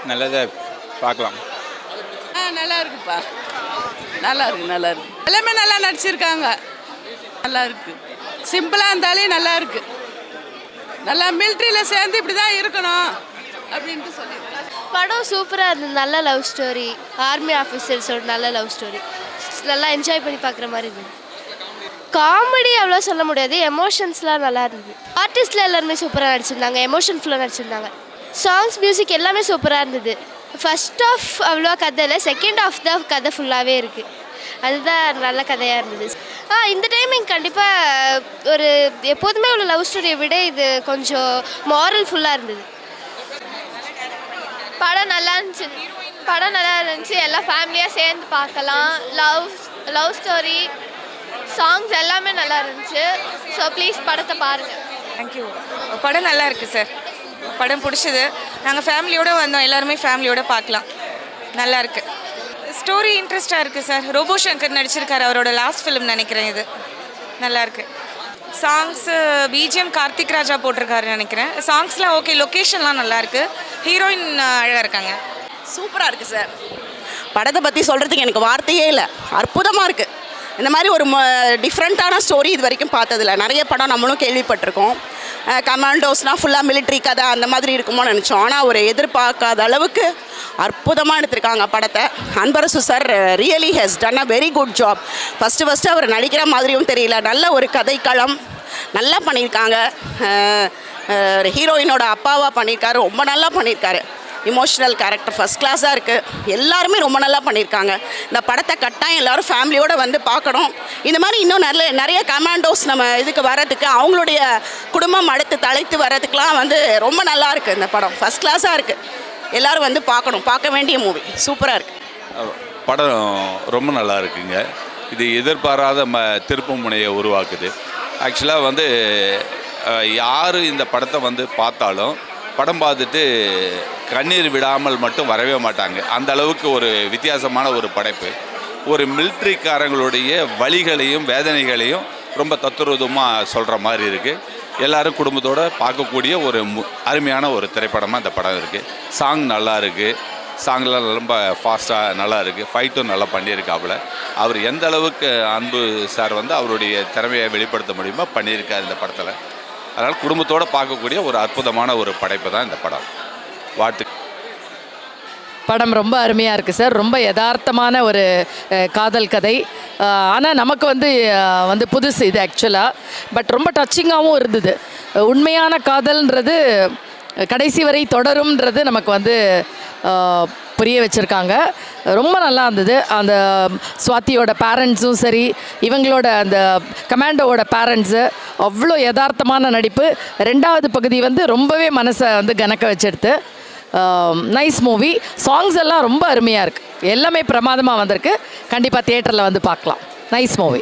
நல்லதாக பார்க்கலாம். நல்லா இருக்குப்பா, நல்லா இருக்கு, நல்லா இருக்கு. எல்லாமே நல்லா நடிச்சிருக்காங்க, நல்லா இருக்கு. சிம்பிளாக இருந்தாலே நல்லா இருக்கு. நல்லா மிலிட்ரியில் சேர்ந்து இப்படி தான் இருக்கணும் அப்படின்ட்டு சொல்லியிருக்காங்க. படம் சூப்பராக இருந்தது. நல்ல லவ் ஸ்டோரி, ஆர்மி ஆஃபீஸர்ஸோட நல்ல லவ் ஸ்டோரி. நல்லா என்ஜாய் பண்ணி பார்க்குற மாதிரி இருந்தது. காமெடி அவ்வளோ சொல்ல முடியாது, எமோஷன்ஸ்லாம் நல்லா இருந்தது. ஆர்டிஸ்டில் எல்லாருமே சூப்பராக நடிச்சிருந்தாங்க, எமோஷன் ஃபுல்லாக நடிச்சிருந்தாங்க. சாங்ஸ் மியூசிக் எல்லாமே சூப்பராக இருந்தது. ஃபர்ஸ்ட் ஆஃப் அவ்வளோ கதை இல்லை, செகண்ட் ஆஃப் தான் கதை ஃபுல்லாகவே இருக்குது. அதுதான் நல்ல கதையாக இருந்தது. இந்த டைமிங் கண்டிப்பாக ஒரு எப்போதுமே உள்ள லவ் ஸ்டோரியை விட இது கொஞ்சம் மாரல் ஃபுல்லாக இருந்தது. படம் நல்லா இருந்துச்சு. எல்லாம் ஃபேமிலியாக சேர்ந்து பார்க்கலாம். லவ் ஸ்டோரி, சாங்ஸ் எல்லாமே நல்லா இருந்துச்சு. ஸோ ப்ளீஸ் படத்தை பாருங்கள். தேங்க்யூ. படம் நல்லா இருக்குது சார், படம் பிடிச்சது. நாங்கள் ஃபேமிலியோடு வந்தோம், எல்லாருமே ஃபேமிலியோடு பார்க்கலாம். நல்லா இருக்கு. ஸ்டோரி இன்ட்ரெஸ்டாக இருக்குது சார். ரோபோ சங்கர் நடிச்சிருக்காரு, அவரோட லாஸ்ட் ஃபிலிம் நினைக்கிறேன் இது. நல்லா இருக்கு. சாங்ஸு பிஜிஎம் கார்த்திக் ராஜா போட்டிருக்காரு நினைக்கிறேன். சாங்ஸ்லாம் ஓகே, லொக்கேஷன்லாம் நல்லா இருக்கு, ஹீரோயின் அழகாக இருக்காங்க. சூப்பராக இருக்குது சார். படத்தை பற்றி சொல்கிறதுக்கு எனக்கு வார்த்தையே இல்லை, அற்புதமாக இருக்குது. இந்த மாதிரி ஒரு டிஃப்ரெண்ட்டான ஸ்டோரி இது வரைக்கும் பார்த்ததில்ல. நிறைய படம் நம்மளும் கேள்விப்பட்டிருக்கோம். கமாண்டோஸ்னால் ஃபுல்லாக மிலிட்ரி கதை அந்த மாதிரி இருக்குமோன்னு நினச்சோம். ஆனால் ஒரு எதிர்பார்க்காத அளவுக்கு அற்புதமாக எடுத்திருக்காங்க படத்தை. Anbarasu sir really has done a very good job. First அவர் நடிக்கிற மாதிரியும் தெரியல, நல்ல ஒரு கதைக்களம் நல்லா பண்ணியிருக்காங்க. ஹீரோயினோட அப்பாவாக பண்ணியிருக்காரு, ரொம்ப நல்லா பண்ணியிருக்காரு. இமோஷ்னல் கேரக்டர் ஃபஸ்ட் கிளாஸாக இருக்குது. எல்லாருமே ரொம்ப நல்லா பண்ணியிருக்காங்க. இந்த படத்தை கட்டாயம் எல்லோரும் ஃபேமிலியோடு வந்து பார்க்கணும். இந்த மாதிரி இன்னும் நிறைய கமாண்டோஸ் நம்ம இதுக்கு வர்றதுக்கு, அவங்களுடைய குடும்பம் அடுத்து தலைத்து வர்றதுக்கெலாம் வந்து ரொம்ப நல்லா இருக்குது. இந்த படம் ஃபஸ்ட் கிளாஸாக இருக்குது. எல்லோரும் வந்து பார்க்கணும், பார்க்க வேண்டிய மூவி. சூப்பராக இருக்குது. படம் ரொம்ப நல்லா இருக்குங்க. இது எதிர்பாராத திருப்பு முனையை உருவாக்குது. ஆக்சுவலாக வந்து யார் இந்த படத்தை வந்து பார்த்தாலும் படம் பார்த்துட்டு கண்ணீர் விடாமல் மட்டும் வரவே மாட்டாங்க. அந்த அளவுக்கு ஒரு வித்தியாசமான ஒரு படைப்பு. ஒரு மிலிட்ரிக்காரங்களுடைய வலிகளையும் வேதனைகளையும் ரொம்ப தத்துரூபமாக சொல்கிற மாதிரி இருக்குது. எல்லோரும் குடும்பத்தோடு பார்க்கக்கூடிய ஒரு அருமையான ஒரு திரைப்படமாக இந்த படம் இருக்குது. சாங் நல்லா இருக்குது, சாங்லாம் ரொம்ப ஃபாஸ்ட்டாக நல்லா இருக்குது. ஃபைட்டும் நல்லா பண்ணியிருக்காப்புல. அவர் எந்த அளவுக்கு அன்பு சார் வந்து அவருடைய திறமையை வெளிப்படுத்த முடியுமோ பண்ணியிருக்கார் இந்த படத்தில். அதனால் குடும்பத்தோடு பார்க்கக்கூடிய ஒரு அற்புதமான ஒரு படைப்பு தான் இந்த படம். படம் ரொம்ப அருமையாக இருக்குது சார். ரொம்ப யதார்த்தமான ஒரு காதல் கதை. ஆனால் நமக்கு வந்து புதுசு இது ஆக்சுவலாக. பட் ரொம்ப டச்சிங்காகவும் இருந்தது. உண்மையான காதல்ன்றது கடைசி வரை தொடரும்ன்றது நமக்கு வந்து புரிய வச்சுருக்காங்க. ரொம்ப நல்லா இருந்தது. அந்த சுவாதியோட பேரண்ட்ஸும் சரி, இவங்களோட அந்த கமாண்டோவோட பேரண்ட்ஸு அவ்வளோ யதார்த்தமான நடிப்பு. ரெண்டாவது பகுதி வந்து ரொம்பவே மனசை வந்து கனக்க வச்செடுத்து. Nice movie. சாங்ஸ் எல்லாம் ரொம்ப அருமையாக இருக்குது. எல்லாமே பிரமாதமாக வந்திருக்கு. கண்டிப்பாக தியேட்டரில் வந்து பார்க்கலாம். Nice movie.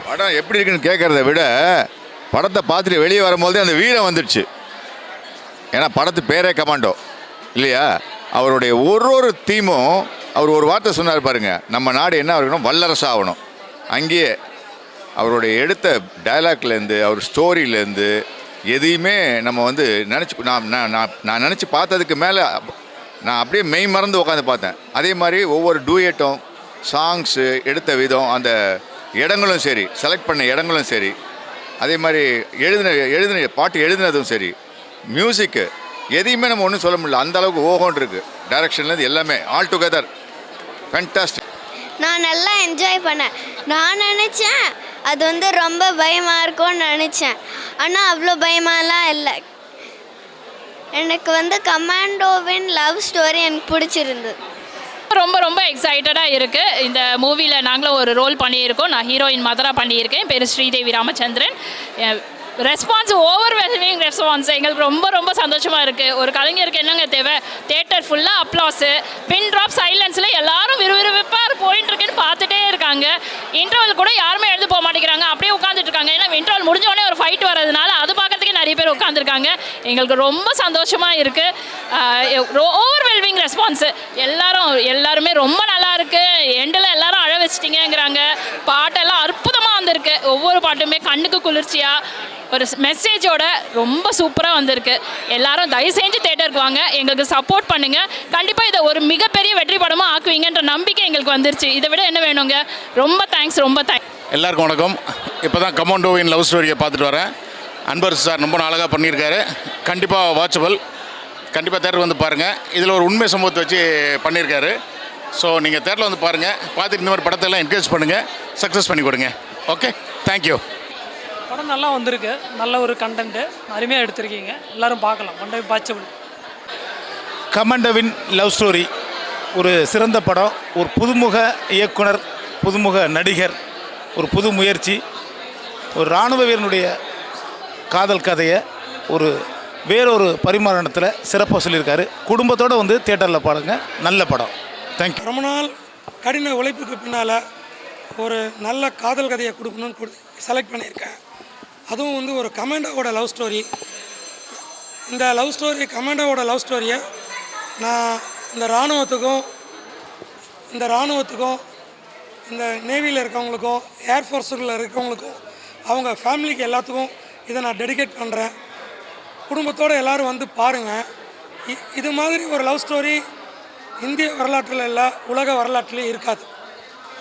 படம் எப்படி இருக்குன்னு கேட்குறத விட படத்தை பார்த்துட்டு வெளியே வரும்போதே அந்த வீரம் வந்துடுச்சு. ஏன்னா படத்து பேரே கமாண்டோ இல்லையா? அவருடைய ஒரு தீமும் அவர் ஒரு வார்த்தை சொன்னார் பாருங்க, நம்ம நாடு என்ன இருக்கணும், வல்லரசு ஆகணும். அங்கேயே அவருடைய எடுத்த டைலாக்லேருந்து அவர் ஸ்டோரியிலேருந்து எதையுமே நம்ம வந்து நான் நினச்சி பார்த்ததுக்கு மேலே நான் அப்படியே மெய் மறந்து உட்காந்து பார்த்தேன். அதே மாதிரி ஒவ்வொரு டூயட்டும், சாங்ஸு, எடுத்த விதம், அந்த இடங்களும் சரி, செலக்ட் பண்ண இடங்களும் சரி, அதே மாதிரி எழுதின பாட்டு எழுதினதும் சரி, மியூசிக்கு, எதையுமே நம்ம ஒன்றும் சொல்ல முடியல. அந்த அளவுக்கு ஓஹோன்னு இருக்குது. டைரக்ஷன்லேருந்து எல்லாமே ஆல் டுகெதர் ஃபேன்டாஸ்டிக். நான் நல்லா என்ஜாய் பண்ணேன். நான் நினச்சேன் அது வந்து ரொம்ப பயமாக இருக்கும்னு நினச்சேன். ஆனால் அவ்வளோ பயமாலாம் இல்லை. எனக்கு வந்து கமாண்டோவின் லவ் ஸ்டோரி எனக்கு பிடிச்சிருந்தது. ரொம்ப ரொம்ப எக்ஸைட்டடாக இருக்குது. இந்த மூவியில் நாங்களும் ஒரு ரோல் பண்ணியிருக்கோம். நான் ஹீரோயின் மதரா பண்ணியிருக்கேன். பேர் Sridevi Ramachandran. Response overwhelming response. எங்களுக்கு ரொம்ப ரொம்ப சந்தோஷமாக இருக்குது. ஒரு கலைஞருக்கு என்னங்க தேவை? தியேட்டர் ஃபுல்லாக அப்ளாஸு, பின் ட்ராப் சைலன்ஸில் எல்லாரும் விறுவிறுப்பாக போயிட்டுருக்குன்னு பார்த்துட்டே இருக்காங்க. இன்டர்வல் கூட யாருமே எழுந்து போக மாட்டேங்கிறாங்க, அப்படியே உட்காந்துட்டு இருக்காங்க. ஏன்னா இன்டர்வல் முடிஞ்சோடனே ஒரு ஃபைட் வரதுனால அது பார்க்கறதுக்கு நிறைய பேர் உட்காந்துருக்காங்க. எங்களுக்கு ரொம்ப சந்தோஷமாக இருக்குது. Overwhelming response. எல்லாருமே ரொம்ப நல்லா இருக்கு. எண்டில் எல்லாரும் அழ வச்சிட்டிங்கங்கிறாங்க. பாட்டெல்லாம் அற்புதமாக வந்திருக்கு. ஒவ்வொரு பாட்டுமே கண்ணுக்கு குளிர்ச்சியாக ஒரு மெசேஜோட ரொம்ப சூப்பராக வந்திருக்கு. எல்லாரும் தயவு செஞ்சு தேட்டருக்கு வாங்க, எங்களுக்கு சப்போர்ட் பண்ணுங்கள். கண்டிப்பாக இதை ஒரு மிகப்பெரிய வெற்றி படமாக ஆக்குவீங்கன்ற நம்பிக்கை எங்களுக்கு வந்துருச்சு. இதை விட என்ன வேணுங்க? ரொம்ப தேங்க்ஸ். எல்லாருக்கும் வணக்கம். இப்போ தான் கமாண்டோவின் லவ் ஸ்டோரியை பார்த்துட்டு வரேன். அன்பர் சார் ரொம்ப அழகாக பண்ணியிருக்காரு. கண்டிப்பாக வாட்சபிள். கண்டிப்பாக தேட்டர் வந்து பாருங்கள். இதில் ஒரு உண்மை சம்பவத்தை வச்சு பண்ணியிருக்காரு. ஸோ நீங்கள் தேட்டரில் வந்து பாருங்கள். பார்த்துட்டு இந்த மாதிரி படத்தெல்லாம் என்கரேஜ் பண்ணுங்கள், சக்ஸஸ் பண்ணி கொடுங்க. Okay, thank you. படம் நல்லா வந்திருக்கு. நல்ல ஒரு கண்டென்ட்டு அருமையாக எடுத்திருக்கீங்க. எல்லோரும் பார்க்கலாம். One time watchable. கமாண்டோவின் லவ் ஸ்டோரி ஒரு சிறந்த படம். ஒரு புதுமுக இயக்குனர், புதுமுக நடிகர், ஒரு புது முயற்சி. ஒரு இராணுவ வீரனுடைய காதல் கதையை ஒரு வேறொரு பரிமாணத்தில் சிறப்பாக சொல்லியிருக்காரு. குடும்பத்தோடு வந்து தியேட்டரில் பாருங்கள். நல்ல படம். தேங்க்யூ. ரொம்ப நாள் கடின உழைப்புக்கு பின்னால் ஒரு நல்ல காதல் கதையை கொடுக்கணும்னு செலக்ட் பண்ணியிருக்கேன். அதுவும் வந்து ஒரு கமாண்டோவோட லவ் ஸ்டோரி. இந்த கமாண்டோவோட லவ் ஸ்டோரியை நான் இந்த இராணுவத்துக்கும் இந்த நேவியில் இருக்கவங்களுக்கும் ஏர்ஃபோர்ஸுகளில் இருக்கவங்களுக்கும் அவங்க ஃபேமிலிக்கு எல்லாத்துக்கும் இதை நான் டெடிகேட் பண்ணுறேன். குடும்பத்தோடு எல்லோரும் வந்து பாருங்கள். இது மாதிரி ஒரு லவ் ஸ்டோரி இந்திய வரலாற்றில் இல்லை, உலக வரலாற்றிலே இருக்காது.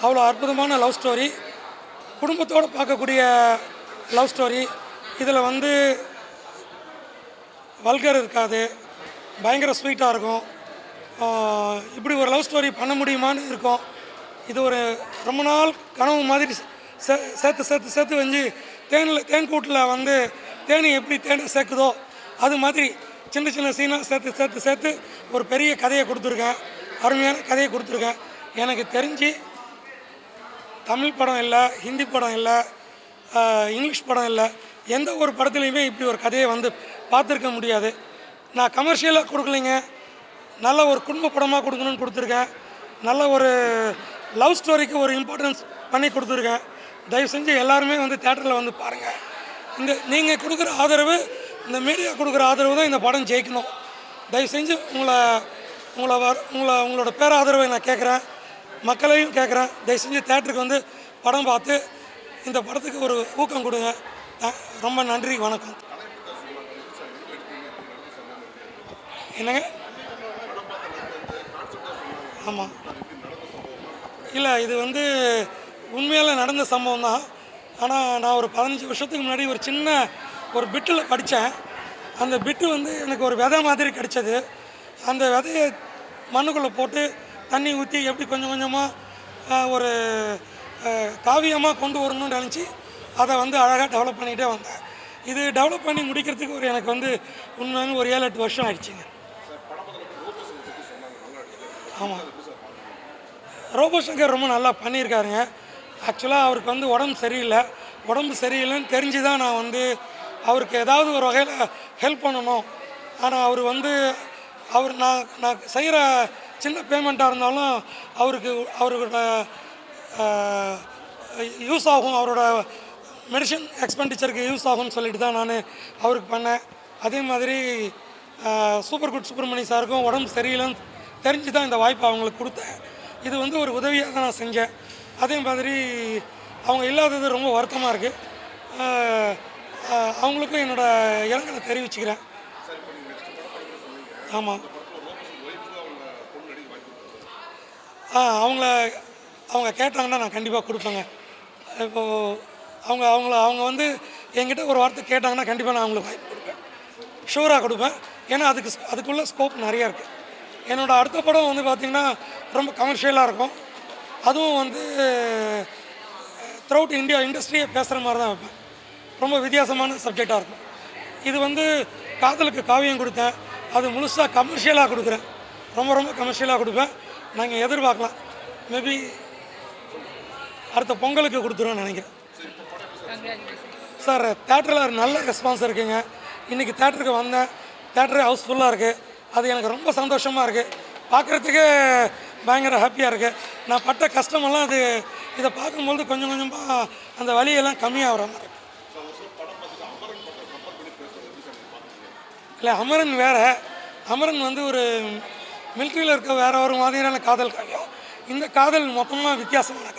அவ்வளோ அற்புதமான லவ் ஸ்டோரி, குடும்பத்தோடு பார்க்கக்கூடிய லவ் ஸ்டோரி. இதில் வந்து வல்கர் இருக்காது, பயங்கர ஸ்வீட்டாக இருக்கும். இப்படி ஒரு லவ் ஸ்டோரி பண்ண முடியுமான்னு இருக்கும். இது ஒரு ரொம்ப நாள் கனவு மாதிரி சேர்த்து வச்சு தேன்கூட்டில் வந்து தேனி எப்படி தேனை சேர்க்குதோ அது மாதிரி சின்ன சீனாக சேர்த்து ஒரு பெரிய கதையை கொடுத்துருக்கேன். அருமையான கதையை கொடுத்துருக்கேன். எனக்கு தெரிஞ்சு தமிழ் படம் இல்லை, ஹிந்தி படம் இல்லை, இங்கிலீஷ் படம் இல்லை, எந்த ஒரு படத்துலையுமே இப்படி ஒரு கதையை வந்து பார்த்துருக்க முடியாது. நான் கமர்ஷியலாக கொடுக்கலைங்க, நல்ல ஒரு குடும்ப படமாக கொடுக்கணும்னு கொடுத்துருக்கேன். நல்ல ஒரு லவ் ஸ்டோரிக்கு ஒரு இம்பார்ட்டன்ஸ் பண்ணி கொடுத்துருக்கேன். தயவு செஞ்சு எல்லாருமே வந்து தேட்டரில் வந்து பாருங்கள். நீங்கள் கொடுக்குற ஆதரவு, இந்த மீடியா கொடுக்குற ஆதரவு தான் இந்த படம் ஜெயிக்கணும். தயவு செஞ்சு உங்களோட பேராதரவை நான் கேட்குறேன், மக்களையும் கேட்குறேன். தயவு செஞ்சு தேட்டருக்கு வந்து படம் பார்த்து இந்த படத்துக்கு ஒரு ஊக்கம் கொடுங்க. ரொம்ப நன்றி, வணக்கம். என்னங்க? ஆமாம், இல்லை இது வந்து உண்மையால் நடந்த சம்பவம் தான். ஆனால் நான் ஒரு 15 வருஷத்துக்கு முன்னாடி ஒரு சின்ன ஒரு பிட்டில் படித்தேன். அந்த பிட்டு வந்து எனக்கு ஒரு விதை மாதிரி கிடச்சது. அந்த விதையை மண்ணுக்குள்ளே போட்டு தண்ணி ஊற்றி எப்படி கொஞ்சம் கொஞ்சமாக ஒரு காவியமாக கொண்டு வரணும்னு நினச்சி அதை வந்து அழகாக டெவலப் பண்ணிகிட்டே வந்தேன். இது டெவலப் பண்ணி முடிக்கிறதுக்கு எனக்கு வந்து உண்மையான ஒரு 7-8 வருஷம் ஆயிடுச்சுங்க. ஆமாம், ரோபோ சங்கர் ரொம்ப நல்லா பண்ணியிருக்காருங்க. ஆக்சுவலாக அவருக்கு வந்து உடம்பு சரியில்லைன்னு தெரிஞ்சு தான் நான் வந்து அவருக்கு ஏதாவது ஒரு வகையில் ஹெல்ப் பண்ணணும். ஆனால் அவர் வந்து நான் செய்கிற சின்ன பேமெண்ட்டாக இருந்தாலும் அவரோட யூஸ் ஆகும், அவரோட மெடிசன் எக்ஸ்பெண்டிச்சருக்கு யூஸ் ஆகும்னு சொல்லிட்டு தான் நான் அவருக்கு பண்ணேன். அதே மாதிரி சூப்பர் குட் சுப்பிரமணிய சாருக்கும் உடம்பு சரியில்லைன்னு தெரிஞ்சு தான் இந்த வாய்ப்பை அவங்களுக்கு கொடுத்தேன். இது வந்து ஒரு உதவியாக தான் நான் செஞ்சேன். அதே மாதிரி அவங்க இல்லாதது ரொம்ப வருத்தமாக இருக்குது. அவங்களுக்கும் என்னோடய இரங்கலை தெரிவிச்சுக்கிறேன். ஆமாம், அவங்க கேட்டாங்கன்னா நான் கண்டிப்பாக கொடுப்பேங்க. இப்போது அவங்க வந்து என்கிட்ட ஒரு வார்த்தை கேட்டாங்கன்னா கண்டிப்பாக நான் அவங்களுக்கு வாய்ப்பு கொடுப்பேன், ஷூராக கொடுப்பேன். ஏன்னா அதுக்குள்ளே ஸ்கோப் நிறையா இருக்குது. என்னோடய அடுத்த படம் வந்து பார்த்திங்கன்னா ரொம்ப கமர்ஷியலாக இருக்கும். அதுவும் வந்து த்ரூஅவுட் இந்தியா இண்டஸ்ட்ரியை பேசுகிற மாதிரி தான் வைப்பேன். ரொம்ப வித்தியாசமான சப்ஜெக்டாக இருக்கும். இது வந்து காதலுக்கு காவியம் கொடுத்தேன், அது முழுசாக கமர்ஷியலாக கொடுக்குறேன். ரொம்ப கமர்ஷியலாக கொடுப்பேன். நாங்கள் எதிர்பார்க்கலாம். மேபி அடுத்த பொங்கலுக்கு கொடுத்துருவேன்னு நினைக்கிறேன். சார் தேட்டரில் நல்ல ரெஸ்பான்ஸ் இருக்குங்க. இன்றைக்கி தேட்டருக்கு வந்தேன், தேட்டரே ஹவுஸ்ஃபுல்லாக இருக்குது. அது எனக்கு ரொம்ப சந்தோஷமாக இருக்குது. பார்க்குறதுக்கே பயங்கர ஹாப்பியாக இருக்குது. நான் பட்ட கஷ்டமெல்லாம் இதை பார்க்கும்பொழுது கொஞ்சம் கொஞ்சமாக அந்த வலியெல்லாம் கம்மியாகிற மாதிரி. இல்லை, அமரன் வேறு. அமரன் வந்து ஒரு மிலிட்ரியில் இருக்க வேற ஒரு மாதிரியான காதல் காவியம். இந்த காதல் மொத்தமாக வித்தியாசமான